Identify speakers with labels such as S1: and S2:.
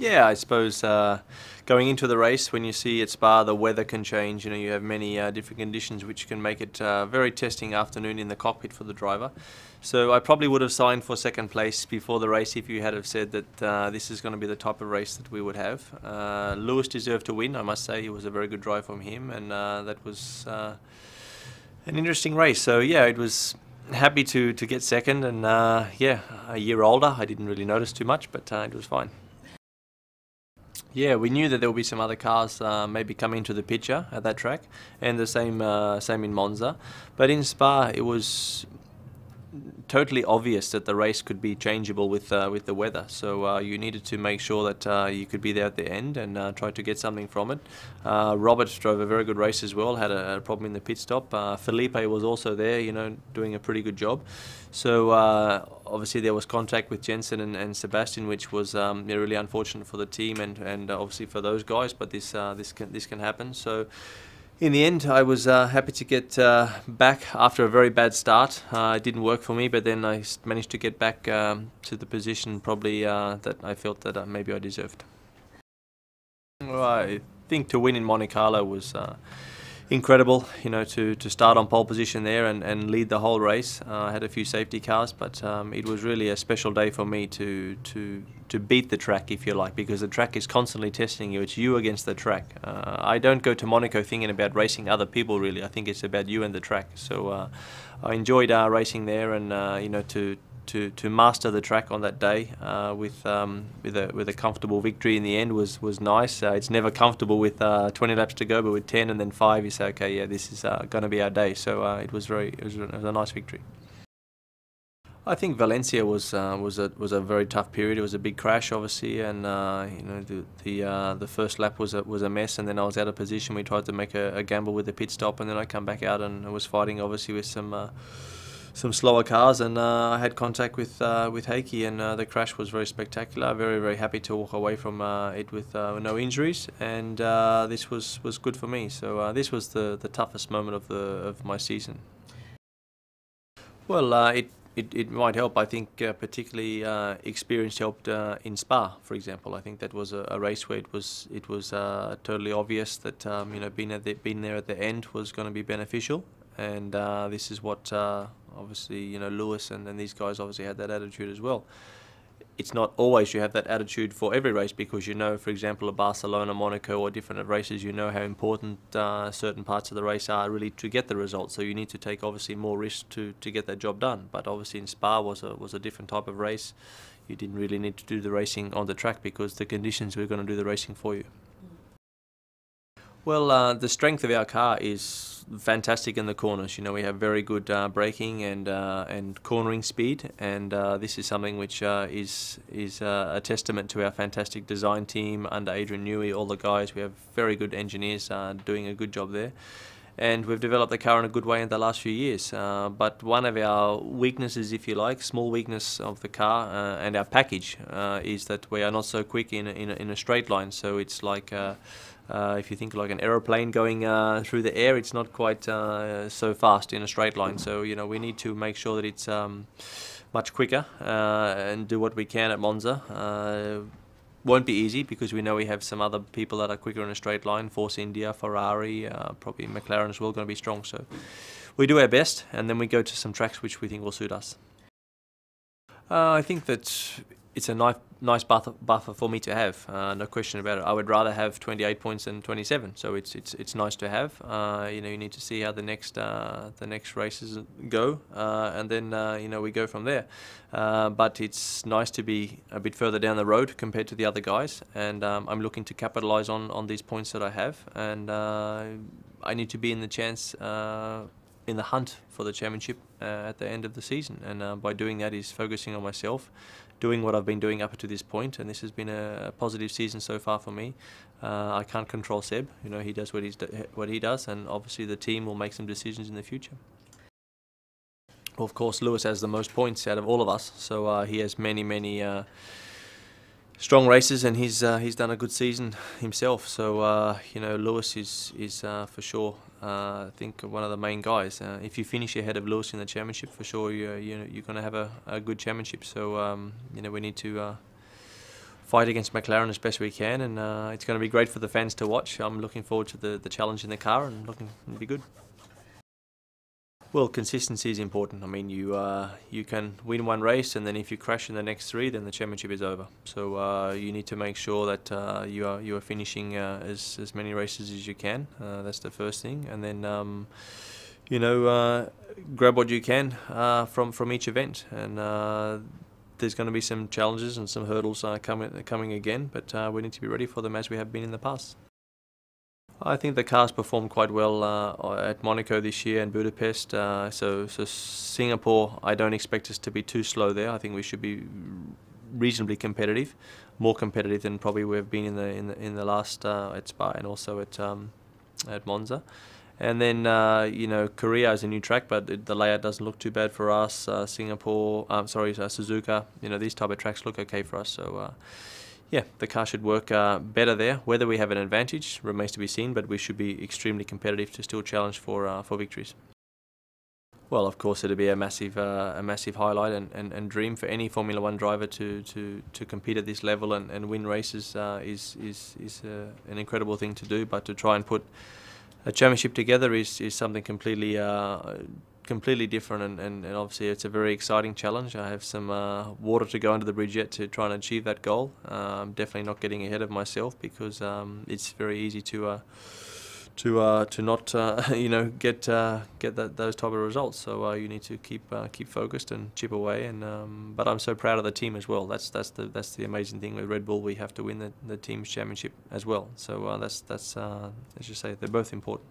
S1: Yeah, I suppose going into the race, when you see at Spa, the weather can change. You know, you have many different conditions which can make it a very testing afternoon in the cockpit for the driver. So I probably would have signed for second place before the race if you had have said that this is going to be the type of race that we would have. Lewis deserved to win, I must say. It was a very good drive from him, and that was an interesting race. So yeah, it was happy to get second, and yeah, a year older. I didn't really notice too much, but it was fine. Yeah, we knew that there would be some other cars maybe coming into the picture at that track, and the same in Monza. But in Spa, it was totally obvious that the race could be changeable with the weather. So you needed to make sure that you could be there at the end and try to get something from it. Robert drove a very good race as well. Had a problem in the pit stop. Felipe was also there, you know, doing a pretty good job. So obviously there was contact with Jensen and Sebastian, which was really unfortunate for the team and obviously for those guys. But this can happen. So in the end, I was happy to get back after a very bad start. It didn't work for me, but then I managed to get back to the position probably that I felt that maybe I deserved. Well, I think to win in Monte Carlo was incredible, you know, to start on pole position there and lead the whole race. I had a few safety cars, but it was really a special day for me to beat the track, if you like, because the track is constantly testing you. It's you against the track. I don't go to Monaco thinking about racing other people, really. I think it's about you and the track. So I enjoyed racing there, and you know, to master the track on that day with a comfortable victory in the end was nice. It's never comfortable with 20 laps to go, but with 10 and then 5, you say, okay, yeah, this is going to be our day. So it was a nice victory. I think Valencia was a very tough period. It was a big crash, obviously, and you know, the first lap was a mess, and then I was out of position. We tried to make a gamble with the pit stop, and then I come back out and I was fighting, obviously, with some slower cars, and I had contact with Heikki, and the crash was very spectacular. Very happy to walk away from it with no injuries, and this was good for me. So this was the toughest moment of my season. Well, it might help. I think particularly experience helped in Spa, for example. I think that was a race where it was totally obvious that you know, being there at the end was going to be beneficial, and this is what obviously, you know, Lewis and these guys obviously had that attitude as well. It's not always you have that attitude for every race, because you know, for example, at Barcelona, Monaco, or different races, you know how important certain parts of the race are really to get the result. So you need to take obviously more risk to get that job done. But obviously in Spa was a different type of race. You didn't really need to do the racing on the track because the conditions were going to do the racing for you. Well, the strength of our car is fantastic in the corners. You know, we have very good braking and cornering speed, and this is something which is a testament to our fantastic design team under Adrian Newey. All the guys, we have very good engineers doing a good job there, and we've developed the car in a good way in the last few years. But one of our weaknesses, if you like, small weakness of the car and our package is that we are not so quick in a straight line. So it's like if you think like an aeroplane going through the air, it's not quite so fast in a straight line. So, you know, we need to make sure that it's much quicker and do what we can at Monza. Won't be easy because we know we have some other people that are quicker in a straight line. Force India, Ferrari, probably McLaren as well, going to be strong. So we do our best, and then we go to some tracks which we think will suit us. I think that it's a nice buffer for me to have, no question about it. I would rather have 28 points than 27, so it's nice to have. You know, you need to see how the next races go, and then you know, we go from there. But it's nice to be a bit further down the road compared to the other guys, and I'm looking to capitalise on these points that I have, and I need to be in the chance. In the hunt for the championship at the end of the season, and by doing that is focusing on myself, doing what I've been doing up to this point, and this has been a positive season so far for me. I can't control Seb, you know, he does what he does, and obviously the team will make some decisions in the future. Well, of course, Lewis has the most points out of all of us, so he has many strong races, and he's done a good season himself. So you know, Lewis is for sure I think one of the main guys. If you finish ahead of Lewis in the championship, for sure you're going to have a good championship. So you know, we need to fight against McLaren as best we can, and it's going to be great for the fans to watch. I'm looking forward to the challenge in the car, and it'll be good. Well, consistency is important. I mean, you can win one race, and then if you crash in the next three, then the championship is over. So you need to make sure that you are finishing as many races as you can. That's the first thing, and then grab what you can from each event. And there's going to be some challenges and some hurdles coming again, but we need to be ready for them as we have been in the past. I think the cars performed quite well at Monaco this year and Budapest. So Singapore, I don't expect us to be too slow there. I think we should be reasonably competitive, more competitive than probably we've been in the last at Spa and also at Monza. And then Korea is a new track, but the layout doesn't look too bad for us. Suzuka. These type of tracks look okay for us. So. Yeah, the car should work better there. Whether we have an advantage remains to be seen, but we should be extremely competitive to still challenge for victories. Well, of course, it'll be a massive highlight and dream for any Formula One driver to compete at this level and win races is an incredible thing to do. But to try and put a championship together is something completely different, and obviously it's a very exciting challenge. I have some water to go under the bridge yet to try and achieve that goal. I'm definitely not getting ahead of myself because it's very easy to not get those type of results. So you need to keep focused and chip away. And but I'm so proud of the team as well. That's the amazing thing with Red Bull. We have to win the team's championship as well. So that's as you say, they're both important.